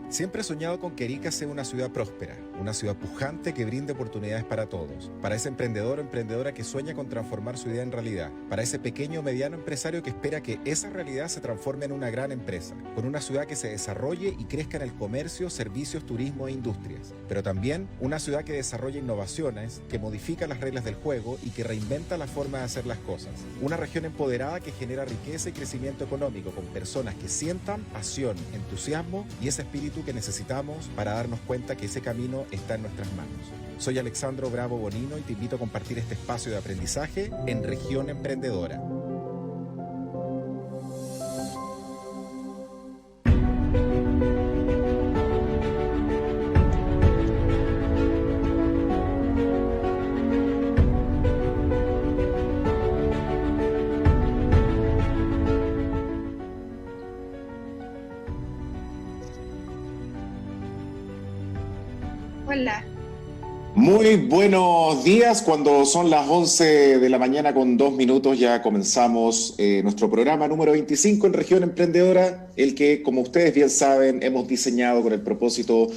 Siempre he soñado con que Arica sea una ciudad próspera, una ciudad pujante que brinde oportunidades para todos, para ese emprendedor o emprendedora que sueña con transformar su idea en realidad, para ese pequeño o mediano empresario que espera que esa realidad se transforme en una gran empresa, con una ciudad que se desarrolle y crezca en el comercio, servicios, turismo e industrias, pero también una ciudad que desarrolla innovaciones, que modifica las reglas del juego y que reinventa la forma de hacer las cosas, una región empoderada que genera riqueza y crecimiento económico con personas que sientan pasión, entusiasmo y ese espíritu que necesitamos para darnos cuenta que ese camino está en nuestras manos. Soy Alexandro Bravo Bonino y te invito a compartir este espacio de aprendizaje en Región Emprendedora. Hola. Muy buenos días, cuando son las 11 de la mañana con 2 minutos ya comenzamos nuestro programa número 25 en Región Emprendedora, el que, como ustedes bien saben, hemos diseñado con el propósito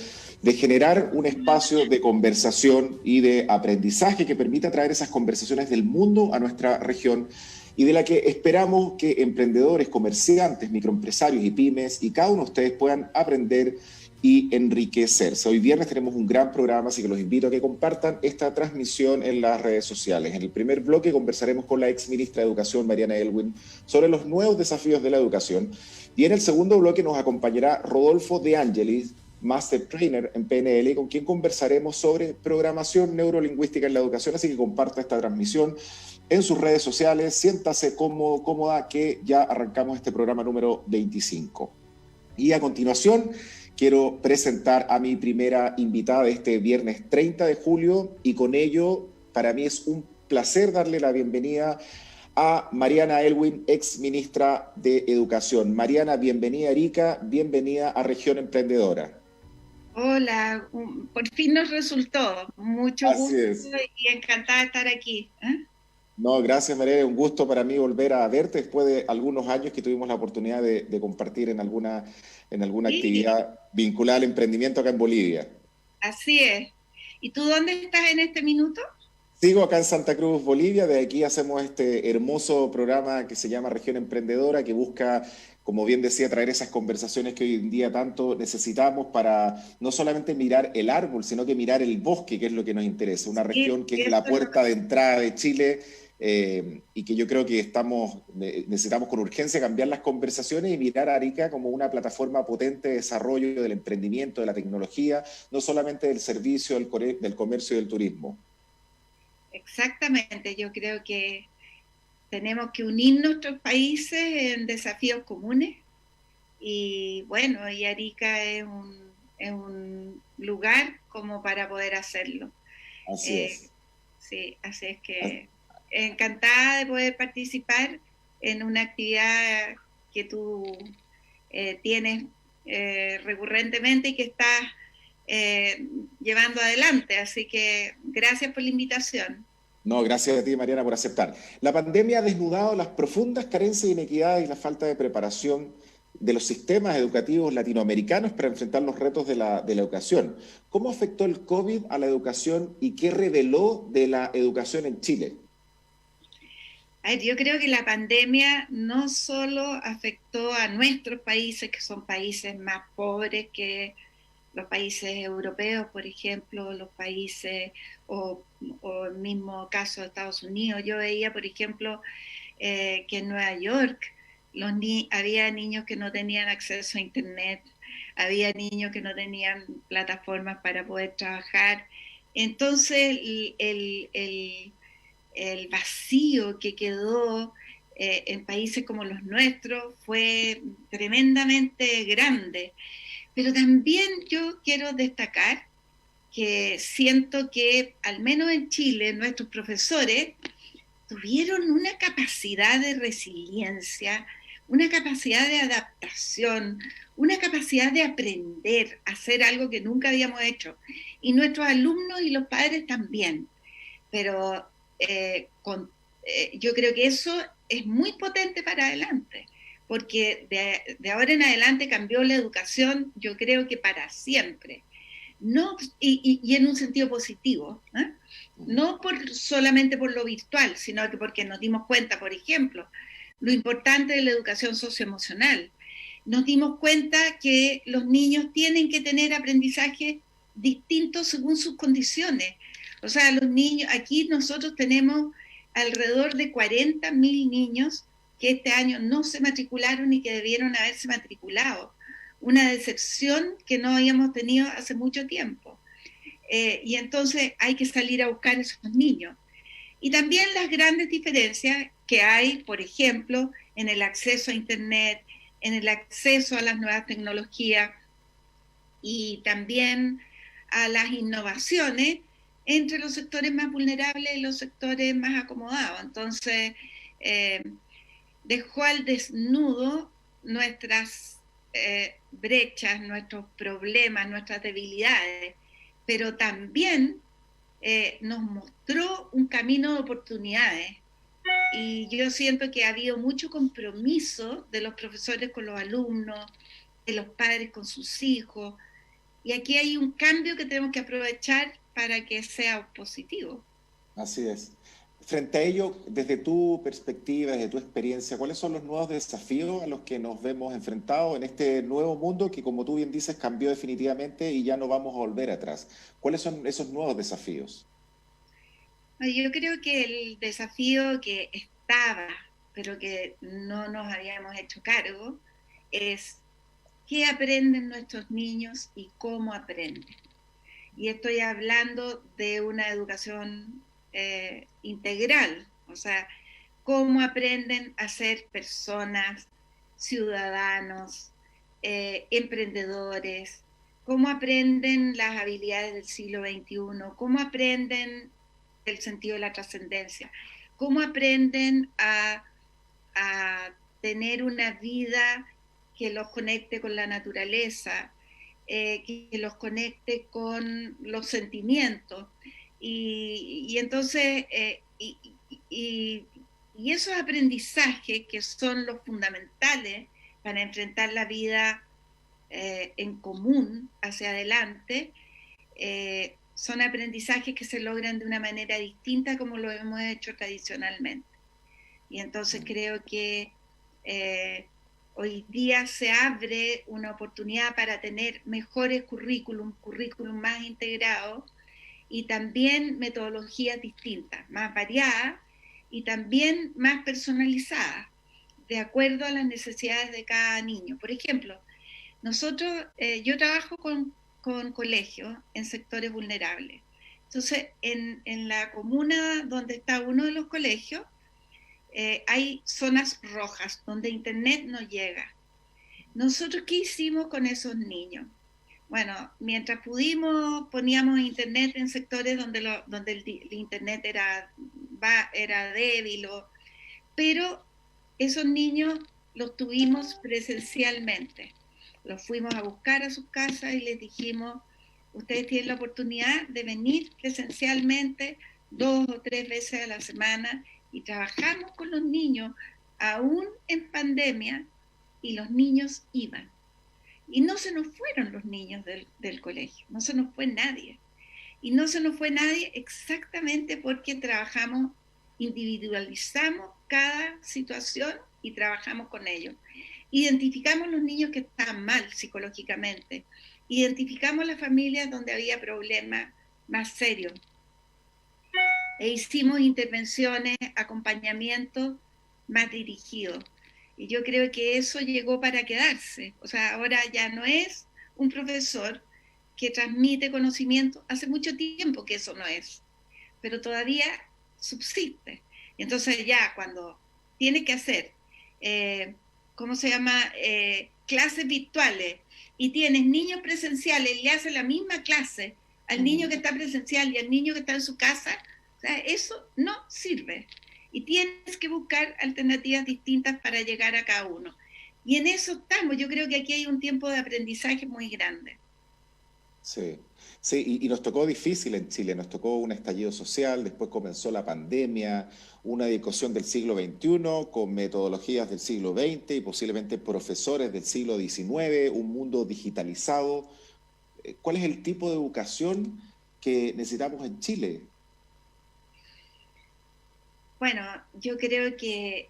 de generar un espacio de conversación y de aprendizaje que permita traer esas conversaciones del mundo a nuestra región y de la que esperamos que emprendedores, comerciantes, microempresarios y pymes y cada uno de ustedes puedan aprender y enriquecerse. Hoy viernes tenemos un gran programa, así que los invito a que compartan esta transmisión en las redes sociales. En el primer bloque conversaremos con la ex ministra de Educación, Mariana Aylwin, sobre los nuevos desafíos de la educación. Y en el segundo bloque nos acompañará Rodolfo De Angelis, Master Trainer en PNL, con quien conversaremos sobre programación neurolingüística en la educación. Así que comparta esta transmisión en sus redes sociales. Siéntase cómodo, cómoda, que ya arrancamos este programa número 25. Y a continuación quiero presentar a mi primera invitada de este viernes 30 de julio y con ello para mí es un placer darle la bienvenida a Mariana Aylwin, ex ministra de Educación. Mariana, bienvenida a Arica, bienvenida a Región Emprendedora. Hola, por fin nos resultó. Mucho Así gusto es. y encantada de estar aquí. No, gracias Mariana, es un gusto para mí volver a verte después de algunos años que tuvimos la oportunidad de compartir en alguna Sí, actividad vinculada al emprendimiento acá en Bolivia. así es. ¿Y tú dónde estás en este minuto? Sigo acá en Santa Cruz, Bolivia. De aquí hacemos este hermoso programa que se llama Región Emprendedora, que busca, como bien decía, traer esas conversaciones que hoy en día tanto necesitamos para no solamente mirar el árbol, sino que mirar el bosque, que es lo que nos interesa. Una Sí, región que es eso la es lo puerta de entrada de Chile y que yo creo que necesitamos con urgencia cambiar las conversaciones y mirar a Arica como una plataforma potente de desarrollo del emprendimiento, de la tecnología, no solamente del servicio, del comercio y del turismo. exactamente. Yo creo que tenemos que unir nuestros países en desafíos comunes y bueno, y Arica es un lugar como para poder hacerlo. Así Eh, es. sí, así es que encantada de poder participar en una actividad que tú tienes recurrentemente y que estás llevando adelante. Así que gracias por la invitación. No, gracias a ti, Mariana, por aceptar. La pandemia ha desnudado las profundas carencias, inequidades y la falta de preparación de los sistemas educativos latinoamericanos para enfrentar los retos de la educación. ¿Cómo afectó el COVID a la educación y qué reveló de la educación en Chile? A ver, yo creo que la pandemia no solo afectó a nuestros países, que son países más pobres que los países europeos, por ejemplo, los países o el mismo caso de Estados Unidos. Yo veía, por ejemplo, que en Nueva York había niños que no tenían acceso a Internet, había niños que no tenían plataformas para poder trabajar. Entonces, el vacío que quedó en países como los nuestros fue tremendamente grande. Pero también yo quiero destacar que siento que, al menos en Chile, nuestros profesores tuvieron una capacidad de resiliencia, una capacidad de adaptación, una capacidad de aprender a hacer algo que nunca habíamos hecho. Y nuestros alumnos y los padres también. Pero yo creo que eso es muy potente para adelante, porque de ahora en adelante cambió la educación, yo creo que para siempre. No, y en un sentido positivo, ¿eh? No solamente por lo virtual, sino que porque nos dimos cuenta, por ejemplo, lo importante de la educación socioemocional. Nos dimos cuenta que los niños tienen que tener aprendizaje distintos según sus condiciones. O sea, los niños, aquí nosotros tenemos alrededor de 40.000 niños que este año no se matricularon y que debieron haberse matriculado. Una decepción que no habíamos tenido hace mucho tiempo. Y entonces hay que salir a buscar a esos niños. Y también las grandes diferencias que hay, por ejemplo, en el acceso a Internet, en el acceso a las nuevas tecnologías y también a las innovaciones entre los sectores más vulnerables y los sectores más acomodados. Entonces, dejó al desnudo nuestras brechas, nuestros problemas, nuestras debilidades, pero también nos mostró un camino de oportunidades. Y yo siento que ha habido mucho compromiso de los profesores con los alumnos, de los padres con sus hijos, y aquí hay un cambio que tenemos que aprovechar para que sea positivo. Así es. Frente a ello, desde tu perspectiva, desde tu experiencia, ¿cuáles son los nuevos desafíos a los que nos vemos enfrentados en este nuevo mundo que, como tú bien dices, cambió definitivamente y ya no vamos a volver atrás? ¿Cuáles son esos nuevos desafíos? Yo creo que el desafío que estaba, pero que no nos habíamos hecho cargo, es qué aprenden nuestros niños y cómo aprenden. Y estoy hablando de una educación integral, o sea, cómo aprenden a ser personas, ciudadanos, emprendedores, cómo aprenden las habilidades del siglo XXI, cómo aprenden el sentido de la trascendencia, cómo aprenden a tener una vida que los conecte con la naturaleza, que los conecte con los sentimientos. Y entonces, y esos aprendizajes que son los fundamentales para enfrentar la vida en común hacia adelante, son aprendizajes que se logran de una manera distinta como lo hemos hecho tradicionalmente. Y entonces creo que hoy día se abre una oportunidad para tener mejores currículum más integrados y también metodologías distintas, más variadas y también más personalizadas, de acuerdo a las necesidades de cada niño. Por ejemplo, yo trabajo con colegios en sectores vulnerables. Entonces, en la comuna donde está uno de los colegios, hay zonas rojas donde Internet no llega. ¿Nosotros qué hicimos con esos niños? Bueno, mientras pudimos, poníamos Internet en sectores donde el Internet era débil, pero esos niños los tuvimos presencialmente. Los fuimos a buscar a sus casas y les dijimos, ustedes tienen la oportunidad de venir presencialmente 2 o 3 veces a la semana y trabajamos con los niños, aún en pandemia, y los niños iban. Y no se nos fueron los niños del colegio, no se nos fue nadie. Y no se nos fue nadie exactamente porque trabajamos, individualizamos cada situación y trabajamos con ellos. Identificamos los niños que estaban mal psicológicamente, identificamos las familias donde había problemas más serios e hicimos intervenciones, acompañamientos más dirigidos. Y yo creo que eso llegó para quedarse. O sea, ahora ya no es un profesor que transmite conocimiento, hace mucho tiempo que eso no es, pero todavía subsiste. Entonces ya cuando tiene que hacer, ¿cómo se llama? Clases virtuales y tienes niños presenciales y le haces la misma clase al niño que está presencial y al niño que está en su casa, o sea, eso no sirve. Y tienes que buscar alternativas distintas para llegar a cada uno. Y en eso estamos. Yo creo que aquí hay un tiempo de aprendizaje muy grande. Sí, sí, y nos tocó difícil en Chile, nos tocó un estallido social, después comenzó la pandemia, una educación del siglo XXI con metodologías del siglo XX y posiblemente profesores del siglo XIX, un mundo digitalizado. ¿Cuál es el tipo de educación que necesitamos en Chile? Bueno, yo creo que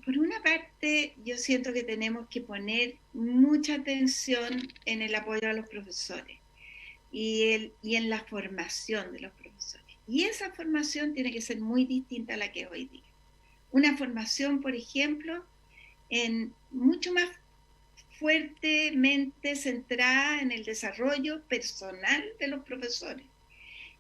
por una parte yo siento que tenemos que poner mucha atención en el apoyo a los profesores y en la formación de los profesores. Y esa formación tiene que ser muy distinta a la que es hoy día. Una formación, por ejemplo, en mucho más fuertemente centrada en el desarrollo personal de los profesores.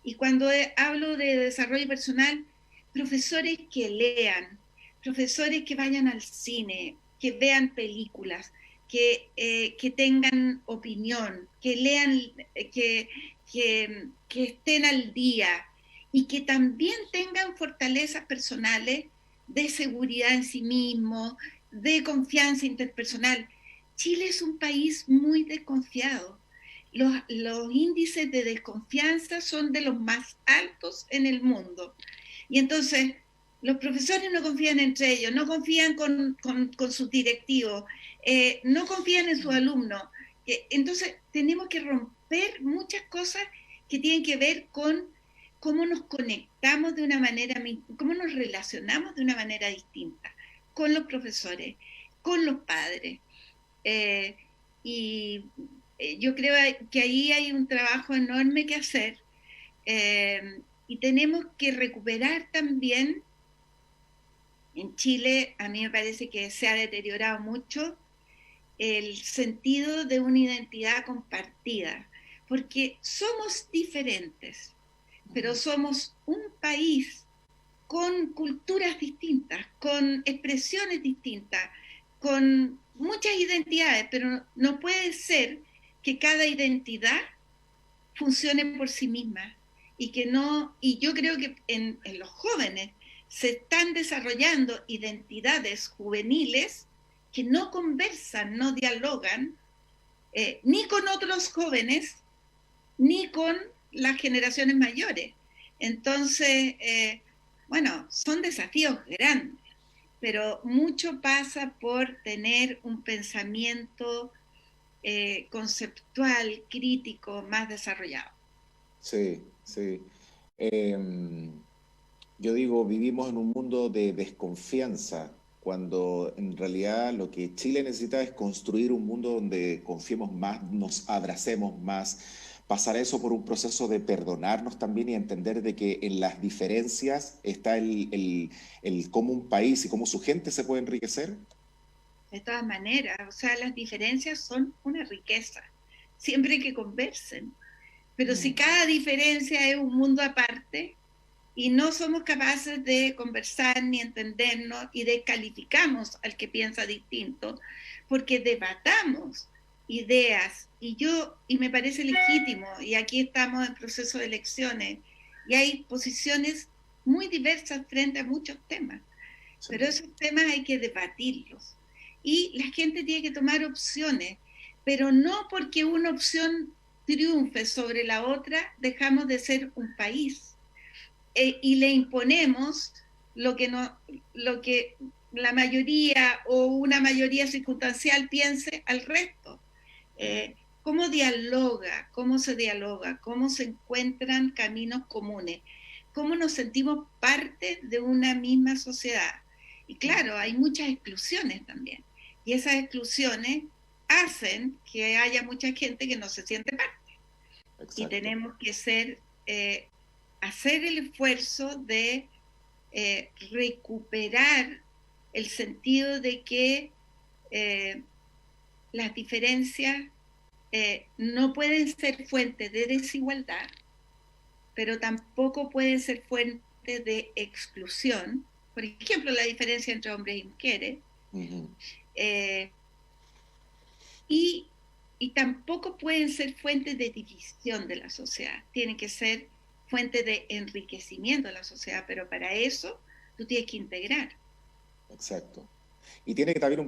Y cuando hablo de desarrollo personal, profesores que lean, profesores que vayan al cine, que vean películas, que tengan opinión, que lean, que estén al día y que también tengan fortalezas personales de seguridad en sí mismo, de confianza interpersonal. Chile es un país muy desconfiado. Los índices de desconfianza son de los más altos en el mundo. Y entonces los profesores no confían entre ellos, no confían con sus directivos, no confían en sus alumnos. Entonces tenemos que romper muchas cosas que tienen que ver con cómo nos conectamos de una manera, cómo nos relacionamos de una manera distinta con los profesores, con los padres. Eh, y yo creo que ahí hay un trabajo enorme que hacer, y tenemos que recuperar también. En Chile a mí me parece que se ha deteriorado mucho el sentido de una identidad compartida, porque somos diferentes, pero somos un país con culturas distintas, con expresiones distintas, con muchas identidades, pero no puede ser que cada identidad funcione por sí misma y que no, y yo creo que en los jóvenes se están desarrollando identidades juveniles que no conversan, no dialogan, ni con otros jóvenes, ni con las generaciones mayores. Entonces, bueno, son desafíos grandes, pero mucho pasa por tener un pensamiento conceptual, crítico, más desarrollado. Sí, sí. Em, yo digo, vivimos en un mundo de desconfianza, cuando en realidad lo que Chile necesita es construir un mundo donde confiemos más, nos abracemos más, pasar eso por un proceso de perdonarnos también y entender de que en las diferencias está el cómo un país y cómo su gente se puede enriquecer. De todas maneras, o sea, las diferencias son una riqueza, siempre que conversen. Pero si Mm, cada diferencia es un mundo aparte y no somos capaces de conversar ni entendernos y descalificamos al que piensa distinto, porque debatamos ideas y me parece legítimo, y aquí estamos en proceso de elecciones y hay posiciones muy diversas frente a muchos temas, sí, pero esos temas hay que debatirlos. Y la gente tiene que tomar opciones, pero no porque una opción triunfe sobre la otra, dejamos de ser un país. Y le imponemos lo que, no, lo que la mayoría o una mayoría circunstancial piense al resto. ¿Cómo dialoga? ¿Cómo se dialoga? ¿Cómo se encuentran caminos comunes? ¿Cómo nos sentimos parte de una misma sociedad? Y claro, hay muchas exclusiones también. Y esas exclusiones hacen que haya mucha gente que no se siente parte. Y exacto. tenemos que hacer el esfuerzo de recuperar el sentido de que eh, las diferencias no pueden ser fuentes de desigualdad, pero tampoco pueden ser fuentes de exclusión. Por ejemplo, la diferencia entre hombres y mujeres. Ujú. Eh, y, y tampoco pueden ser fuentes de división de la sociedad. Tienen que ser fuentes de enriquecimiento de la sociedad, pero para eso tú tienes que integrar. Exacto. Y tiene que haber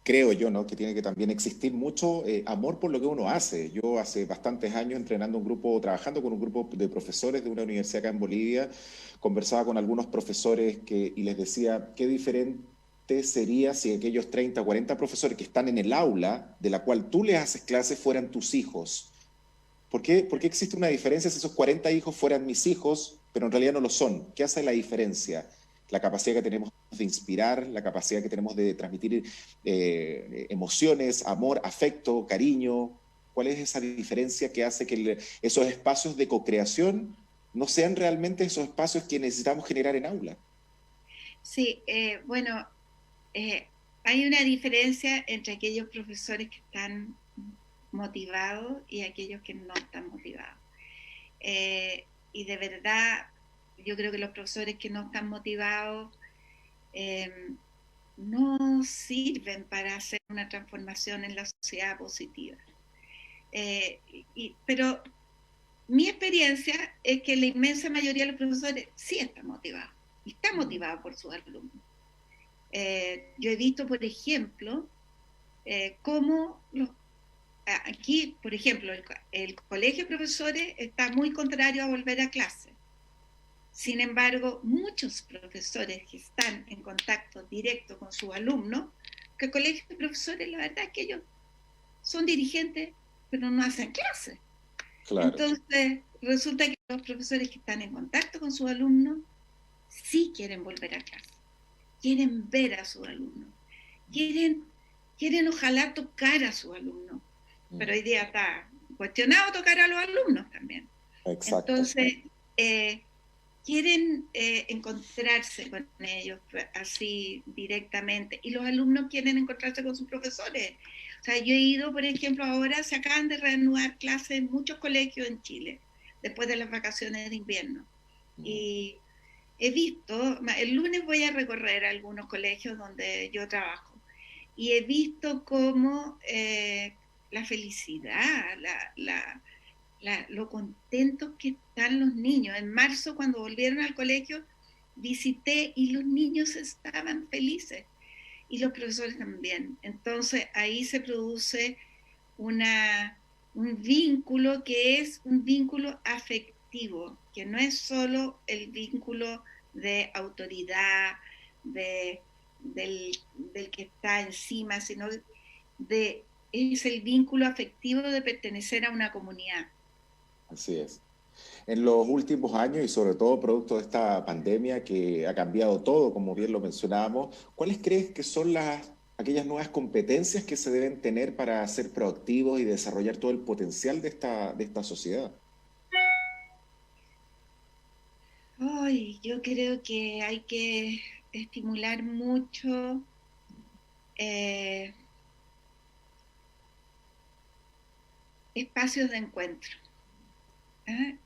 creo yo, ¿no? Que tiene que también existir mucho amor por lo que uno hace. Yo hace bastantes años trabajando con un grupo de profesores de una universidad acá en Bolivia, conversaba con algunos profesores y les decía qué diferente sería si aquellos 30 o 40 profesores que están en el aula, de la cual tú les haces clases, fueran tus hijos. ¿Por qué existe una diferencia si esos 40 hijos fueran mis hijos, pero en realidad no lo son? ¿Qué hace la diferencia? La capacidad que tenemos de inspirar, la capacidad que tenemos de transmitir emociones, amor, afecto, cariño. ¿Cuál es esa diferencia que hace que esos espacios de co-creación no sean realmente esos espacios que necesitamos generar en aula? Sí, bueno, hay una diferencia entre aquellos profesores que están motivados y aquellos que no están motivados. Y de verdad, yo creo que los profesores que no están motivados no sirven para hacer una transformación en la sociedad positiva. Pero mi experiencia es que la inmensa mayoría de los profesores sí están motivados, y están motivados por sus alumnos. Yo he visto, por ejemplo, cómo aquí, por ejemplo, el colegio de profesores está muy contrario a volver a clase. Sin embargo, muchos profesores que están en contacto directo con sus alumnos, que el colegio de profesores, la verdad es que ellos son dirigentes, pero no hacen clase. Claro. Entonces, resulta que los profesores que están en contacto con sus alumnos sí quieren volver a clase, quieren ver a sus alumnos, quieren ojalá tocar a sus alumnos, pero hoy día está cuestionado tocar a los alumnos también. Exacto. Entonces, quieren encontrarse con ellos así directamente, y los alumnos quieren encontrarse con sus profesores. O sea, yo he ido, por ejemplo, ahora se acaban de reanudar clases en muchos colegios en Chile, después de las vacaciones de invierno. Y he visto, el lunes voy a recorrer algunos colegios donde yo trabajo, y he visto cómo la felicidad, lo contentos que están los niños. En marzo, cuando volvieron al colegio, visité y los niños estaban felices, y los profesores también. Entonces ahí se produce un vínculo que es un vínculo afectivo, que no es solo el vínculo de autoridad, del que está encima, sino es el vínculo afectivo de pertenecer a una comunidad. Así es. En los últimos años, y sobre todo producto de esta pandemia que ha cambiado todo, como bien lo mencionábamos, ¿cuáles crees que son aquellas nuevas competencias que se deben tener para ser proactivos y desarrollar todo el potencial de esta sociedad? Yo creo que hay que estimular mucho espacios de encuentro,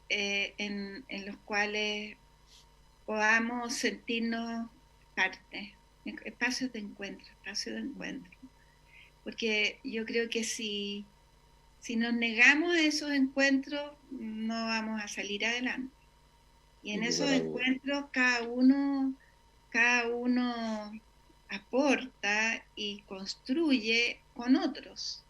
en los cuales podamos sentirnos parte, espacios de encuentro, porque yo creo que si nos negamos a esos encuentros, no vamos a salir adelante. Y en esos encuentros cada uno aporta y construye con otros,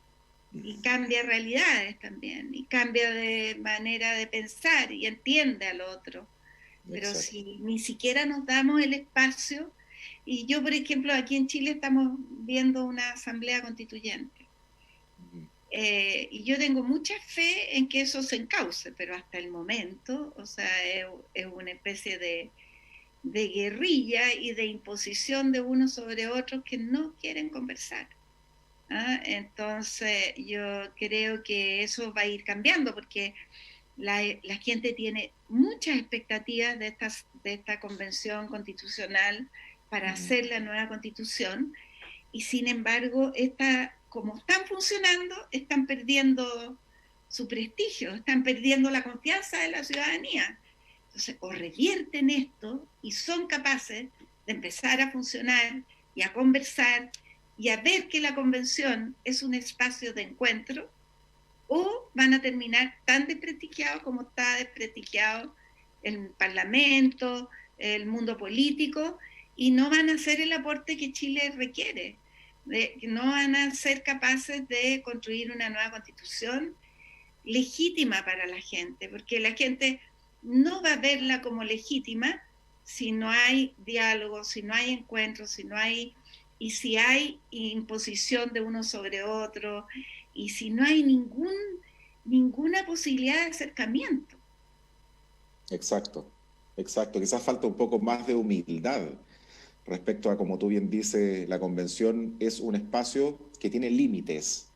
y cambia realidades también, y cambia de manera de pensar, y entiende al otro. Pero exacto, si ni siquiera nos damos el espacio, y yo, por ejemplo, aquí en Chile estamos viendo una asamblea constituyente, y yo tengo mucha fe en que eso se encauce, pero hasta el momento, o sea, es una especie de guerrilla y de imposición de unos sobre otros que no quieren conversar. Entonces yo creo que eso va a ir cambiando, porque la gente tiene muchas expectativas de esta convención constitucional para hacer la nueva constitución, y sin embargo, como están funcionando, están perdiendo su prestigio, están perdiendo la confianza de la ciudadanía. Entonces, o revierten esto y son capaces de empezar a funcionar y a conversar y a ver que la convención es un espacio de encuentro, o van a terminar tan desprestigiados como está desprestigiado el Parlamento, el mundo político, y no van a hacer el aporte que Chile requiere. que no van a ser capaces de construir una nueva constitución legítima para la gente, porque la gente no va a verla como legítima si no hay diálogo, si no hay encuentros, si hay imposición de uno sobre otro, y si no hay ninguna posibilidad de acercamiento. Exacto. Quizás falta un poco más de humildad respecto a, como tú bien dices, la convención es un espacio que tiene límites,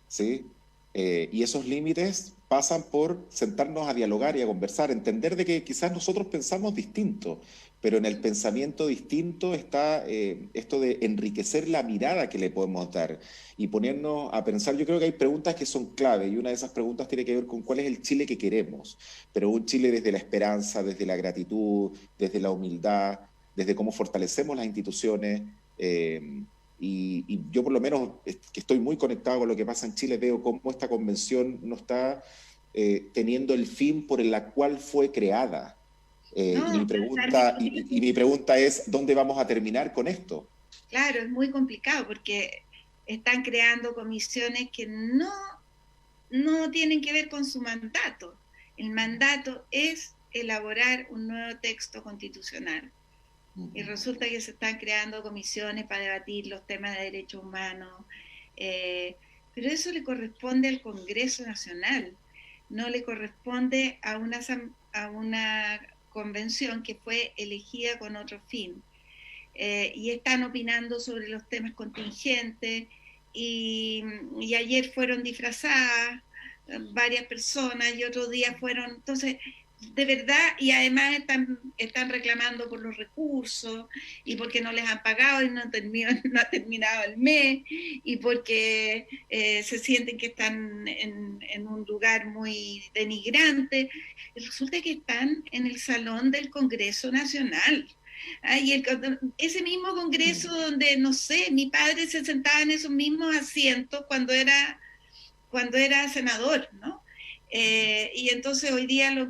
¿sí? Y esos límites pasan por sentarnos a dialogar y a conversar, entender de que quizás nosotros pensamos distinto, pero en el pensamiento distinto está esto de enriquecer la mirada que le podemos dar y ponernos a pensar. Yo creo que hay preguntas que son clave, y una de esas preguntas tiene que ver con cuál es el Chile que queremos, pero un Chile desde la esperanza, desde la gratitud, desde la humildad, desde cómo fortalecemos las instituciones. Y yo por lo menos, que estoy muy conectado con lo que pasa en Chile, veo cómo esta convención no está teniendo el fin por el cual fue creada. No, Y mi pregunta es, ¿dónde vamos a terminar con esto? claro, es muy complicado porque están creando comisiones que no tienen que ver con su mandato. El mandato es elaborar un nuevo texto constitucional. Y resulta que se están creando comisiones para debatir los temas de derechos humanos, pero eso le corresponde al Congreso Nacional, no le corresponde a una convención que fue elegida con otro fin. Y están opinando sobre los temas contingentes, y ayer fueron disfrazadas varias personas y otro día fueron, entonces de verdad, y además están reclamando por los recursos y porque no les han pagado y no ha terminado el mes, y porque se sienten que están en un lugar muy denigrante. Y resulta que están en el salón del Congreso Nacional. Y ese mismo Congreso donde, no sé, mi padre se sentaba en esos mismos asientos cuando era senador, ¿no? Y entonces hoy día los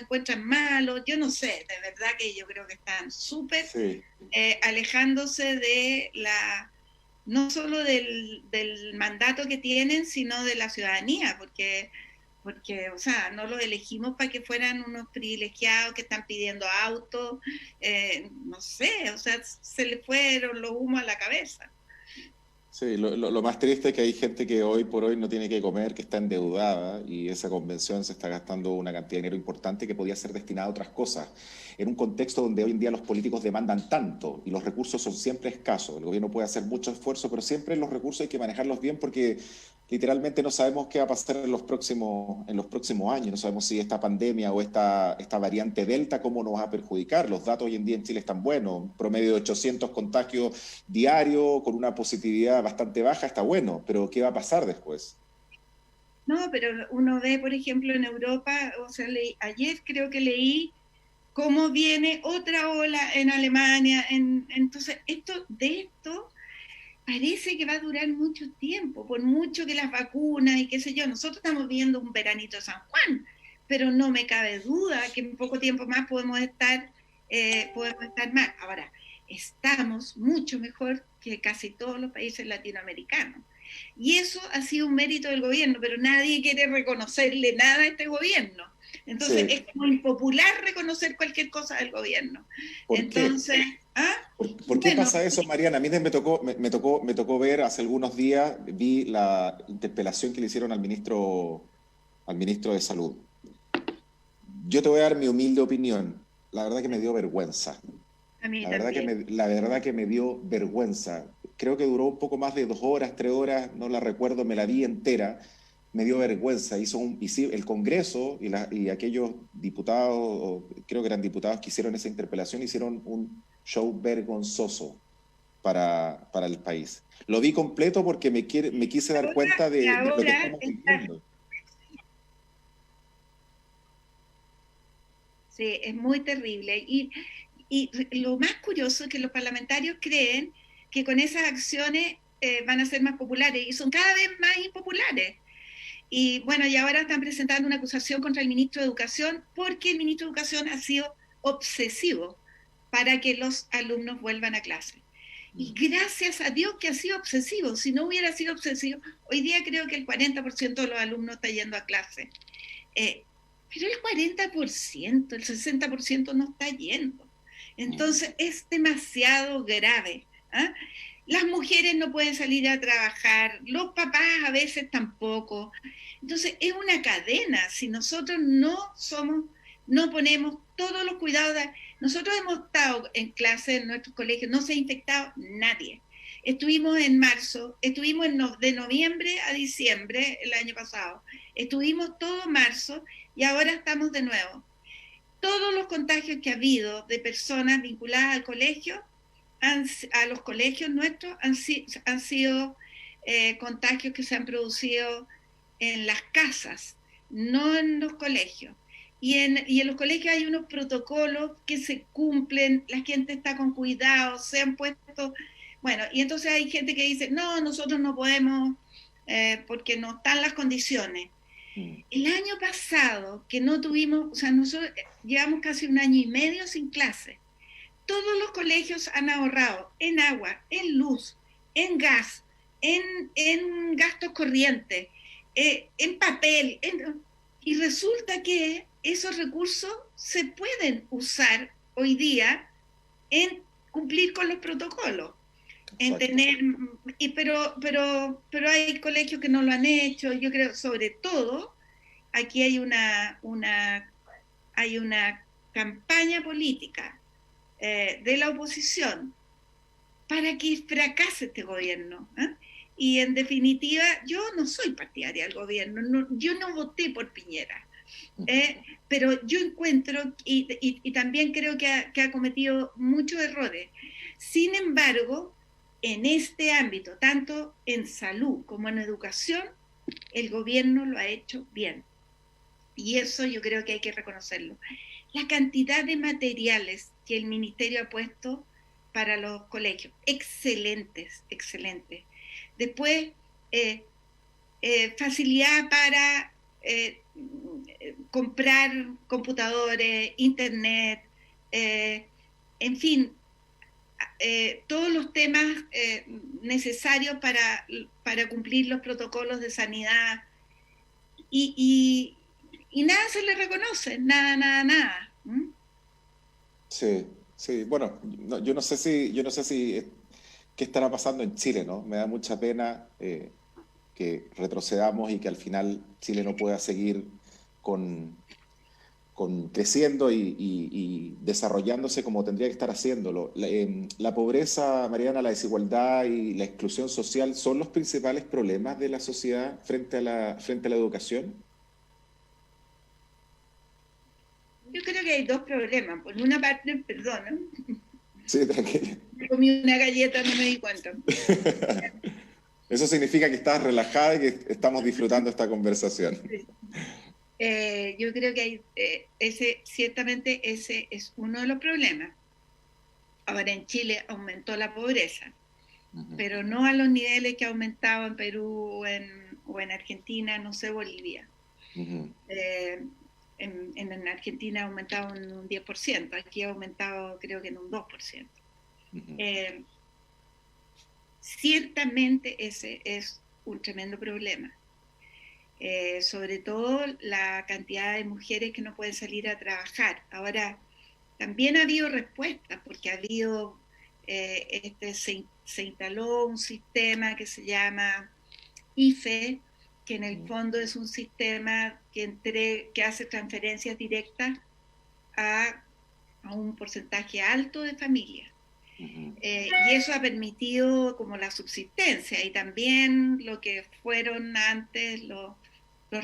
encuentran malos, yo no sé, de verdad que yo creo que están súper alejándose de no solo del mandato que tienen, sino de la ciudadanía, porque, o sea, no los elegimos para que fueran unos privilegiados que están pidiendo autos, no sé, o sea, se les fueron los humos a la cabeza. Sí, lo más triste es que hay gente que hoy por hoy no tiene que comer, que está endeudada, y esa convención se está gastando una cantidad de dinero importante que podía ser destinada a otras cosas. En un contexto donde hoy en día los políticos demandan tanto y los recursos son siempre escasos. El gobierno puede hacer mucho esfuerzo, pero siempre los recursos hay que manejarlos bien porque literalmente no sabemos qué va a pasar en los próximos años. No sabemos si esta pandemia o esta variante Delta, cómo nos va a perjudicar. Los datos hoy en día en Chile están buenos. Un promedio de 800 contagios diarios con una positividad bastante baja está bueno, pero ¿qué va a pasar después? No, pero uno ve, por ejemplo, en Europa, o sea, ayer creo que leí cómo viene otra ola en Alemania. Entonces, esto parece que va a durar mucho tiempo, por mucho que las vacunas y qué sé yo. Nosotros estamos viendo un veranito de San Juan, pero no me cabe duda que en poco tiempo más podemos estar mal. Ahora, estamos mucho mejor que casi todos los países latinoamericanos. Y eso ha sido un mérito del gobierno, pero nadie quiere reconocerle nada a este gobierno. Entonces, sí, es como impopular reconocer cualquier cosa del gobierno. Entonces, ¿Por qué pasa eso, Mariana? A mí me tocó ver hace algunos días, vi la interpelación que le hicieron al ministro de Salud. Yo te voy a dar mi humilde opinión. La verdad que me dio vergüenza. A mí la verdad que me dio vergüenza. Creo que duró un poco más de 2 horas, 3 horas, no la recuerdo, me la vi entera. Me dio vergüenza. El Congreso y aquellos diputados, creo que eran diputados que hicieron esa interpelación, hicieron un show vergonzoso para el país. Lo vi completo porque me quise dar cuenta de lo que estamos viviendo. Sí, es muy terrible. Y lo más curioso es que los parlamentarios creen que con esas acciones van a ser más populares, y son cada vez más impopulares. Y bueno, y ahora están presentando una acusación contra el ministro de Educación porque el ministro de Educación ha sido obsesivo para que los alumnos vuelvan a clase. Y gracias a Dios que ha sido obsesivo. Si no hubiera sido obsesivo, hoy día creo que el 40% de los alumnos está yendo a clase. Pero el 40%, el 60% no está yendo. Entonces es demasiado grave. ¿Ah? Las mujeres no pueden salir a trabajar, los papás a veces tampoco. Entonces es una cadena. Si nosotros no ponemos todos los cuidados, nosotros hemos estado en clase en nuestros colegios, no se ha infectado nadie. Estuvimos en marzo, estuvimos de noviembre a diciembre el año pasado, estuvimos todo marzo y ahora estamos de nuevo. Todos los contagios que ha habido de personas vinculadas al colegio, a los colegios nuestros, han sido contagios que se han producido en las casas, no en los colegios. Y en los colegios hay unos protocolos que se cumplen, la gente está con cuidado, se han puesto... Bueno, y entonces hay gente que dice, no, nosotros no podemos porque no están las condiciones. El año pasado, que no tuvimos, o sea, nosotros llevamos casi 1 año y medio sin clase. Todos los colegios han ahorrado en agua, en luz, en gas, en gastos corrientes, en papel. Y resulta que esos recursos se pueden usar hoy día en cumplir con los protocolos. En tener, pero hay colegios que no lo han hecho. Yo creo, sobre todo, aquí hay una campaña política de la oposición para que fracase este gobierno. Y en definitiva, yo no soy partidaria del gobierno, yo no voté por Piñera, pero yo encuentro y también creo que ha cometido muchos errores. Sin embargo, en este ámbito, tanto en salud como en educación, el gobierno lo ha hecho bien. Y eso yo creo que hay que reconocerlo. La cantidad de materiales que el ministerio ha puesto para los colegios, excelentes, excelentes. Después, facilidad para comprar computadores, internet, en fin, todos los temas necesarios para cumplir los protocolos de sanidad y nada se le reconoce, nada. Sí, sí, bueno, yo no sé si qué estará pasando en Chile, ¿no? Me da mucha pena que retrocedamos y que al final Chile no pueda seguir con creciendo y desarrollándose como tendría que estar haciéndolo. La pobreza, Mariana, la desigualdad y la exclusión social son los principales problemas de la sociedad frente a la educación. Yo creo que hay dos problemas. Por una parte, perdona. Sí, tranquila. Comí una galleta, no me di cuenta. Eso significa que estás relajada y que estamos disfrutando esta conversación. Sí. Yo creo que ciertamente ese es uno de los problemas. Ahora en Chile aumentó la pobreza, pero no a los niveles que ha aumentado en Perú o en Argentina, no sé, Bolivia. En Argentina ha aumentado en un 10%, aquí ha aumentado creo que en un 2%. Ciertamente ese es un tremendo problema. Sobre todo la cantidad de mujeres que no pueden salir a trabajar. Ahora, también ha habido respuestas, porque ha habido, se instaló un sistema que se llama IFE, que en el fondo es un sistema que hace transferencias directas a un porcentaje alto de familias. Y eso ha permitido como la subsistencia y también lo que fueron antes los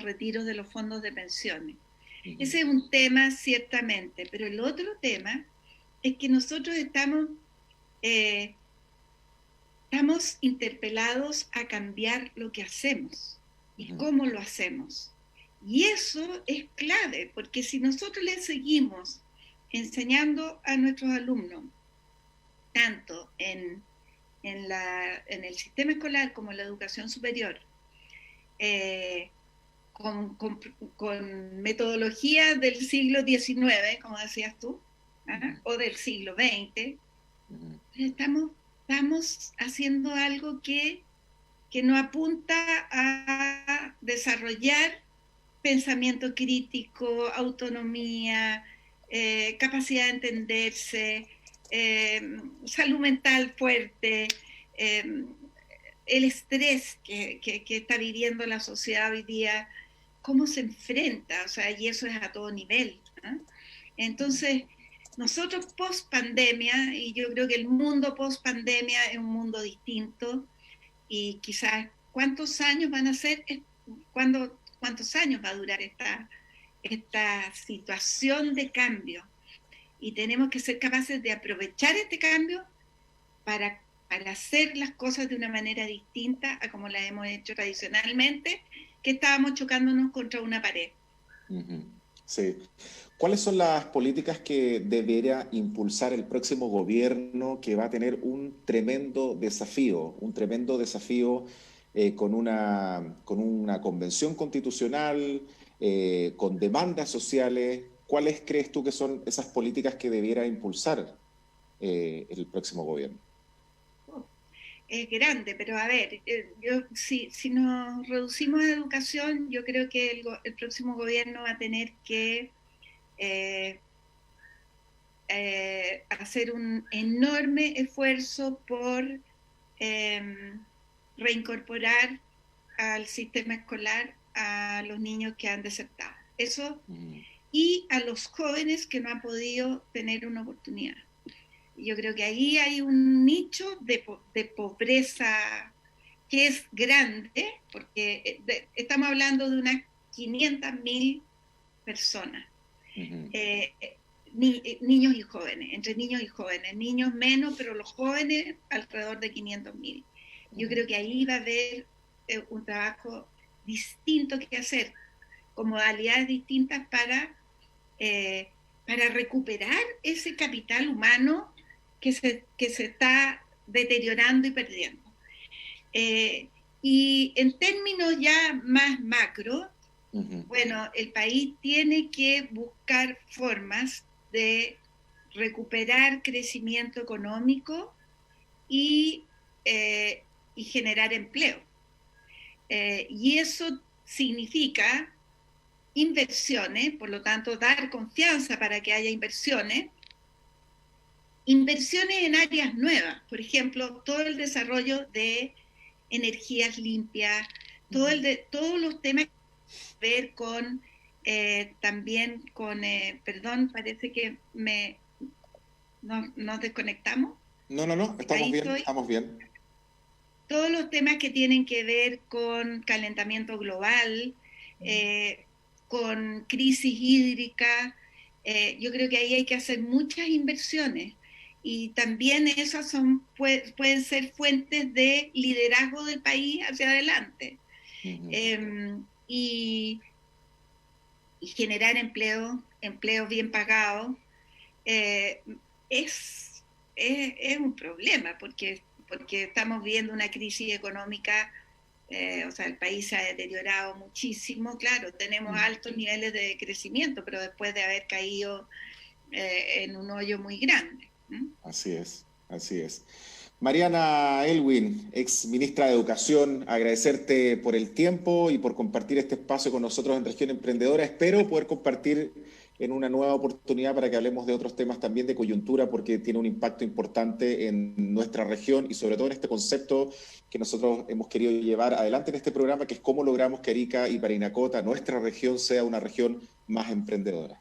retiros de los fondos de pensiones. Ese es un tema ciertamente, pero el otro tema es que nosotros estamos interpelados a cambiar lo que hacemos y cómo lo hacemos. Y eso es clave, porque si nosotros le seguimos enseñando a nuestros alumnos, tanto en el sistema escolar como en la educación superior, con metodologías del siglo XIX, como decías tú, o del siglo XX, estamos estamos haciendo algo que nos apunta a desarrollar pensamiento crítico, autonomía, capacidad de entenderse, salud mental fuerte, el estrés que está viviendo la sociedad hoy día, cómo se enfrenta, o sea, y eso es a todo nivel, ¿no? Entonces, nosotros post pandemia, y yo creo que el mundo post pandemia es un mundo distinto, y quizás cuántos años van a ser, cuántos años va a durar esta situación de cambio, y tenemos que ser capaces de aprovechar este cambio para hacer las cosas de una manera distinta a como las hemos hecho tradicionalmente, que estábamos chocándonos contra una pared. Sí. ¿Cuáles son las políticas que debería impulsar el próximo gobierno, que va a tener un tremendo desafío con una convención constitucional, con demandas sociales? ¿Cuáles crees tú que son esas políticas que debiera impulsar el próximo gobierno? Es grande, pero a ver, si nos reducimos a educación, yo creo que el próximo gobierno va a tener que hacer un enorme esfuerzo por reincorporar al sistema escolar a los niños que han desertado. Eso, y a los jóvenes que no han podido tener una oportunidad. Yo creo que ahí hay un nicho de pobreza que es grande, porque estamos hablando de unas 500.000 personas, niños y jóvenes, entre niños y jóvenes, niños menos, pero los jóvenes alrededor de 500.000. Yo creo que ahí va a haber un trabajo distinto que hacer, con modalidades distintas para recuperar ese capital humano que se está deteriorando y perdiendo. Y en términos ya más macro, bueno, el país tiene que buscar formas de recuperar crecimiento económico y generar empleo. Y eso significa inversiones, por lo tanto, dar confianza para que haya inversiones en áreas nuevas, por ejemplo, todo el desarrollo de energías limpias, todos los temas que tienen que ver con, también con, perdón, parece que nos desconectamos. No, estamos bien. Todos los temas que tienen que ver con calentamiento global, con crisis hídrica, yo creo que ahí hay que hacer muchas inversiones. Y también esas pueden ser fuentes de liderazgo del país hacia adelante. Y generar empleo bien pagado, es un problema, porque estamos viendo una crisis económica, o sea, el país se ha deteriorado muchísimo. Claro, tenemos altos niveles de crecimiento, pero después de haber caído en un hoyo muy grande. Así es. Mariana Elwin, ex ministra de Educación, agradecerte por el tiempo y por compartir este espacio con nosotros en Región Emprendedora. Espero poder compartir en una nueva oportunidad para que hablemos de otros temas también de coyuntura, porque tiene un impacto importante en nuestra región y sobre todo en este concepto que nosotros hemos querido llevar adelante en este programa, que es cómo logramos que Arica y Parinacota, nuestra región, sea una región más emprendedora.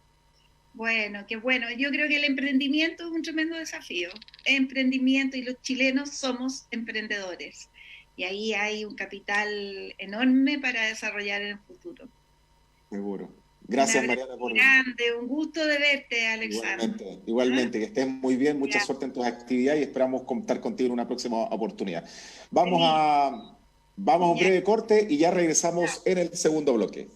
Bueno, qué bueno. Yo creo que el emprendimiento es un tremendo desafío. Emprendimiento, y los chilenos somos emprendedores. Y ahí hay un capital enorme para desarrollar en el futuro. Seguro. Gracias, Mariana. Grande, un gusto de verte, Alexandra. Igualmente, que estés muy bien, mucha suerte en tus actividades y esperamos contar contigo en una próxima oportunidad. Vamos a un breve corte y ya regresamos en el segundo bloque.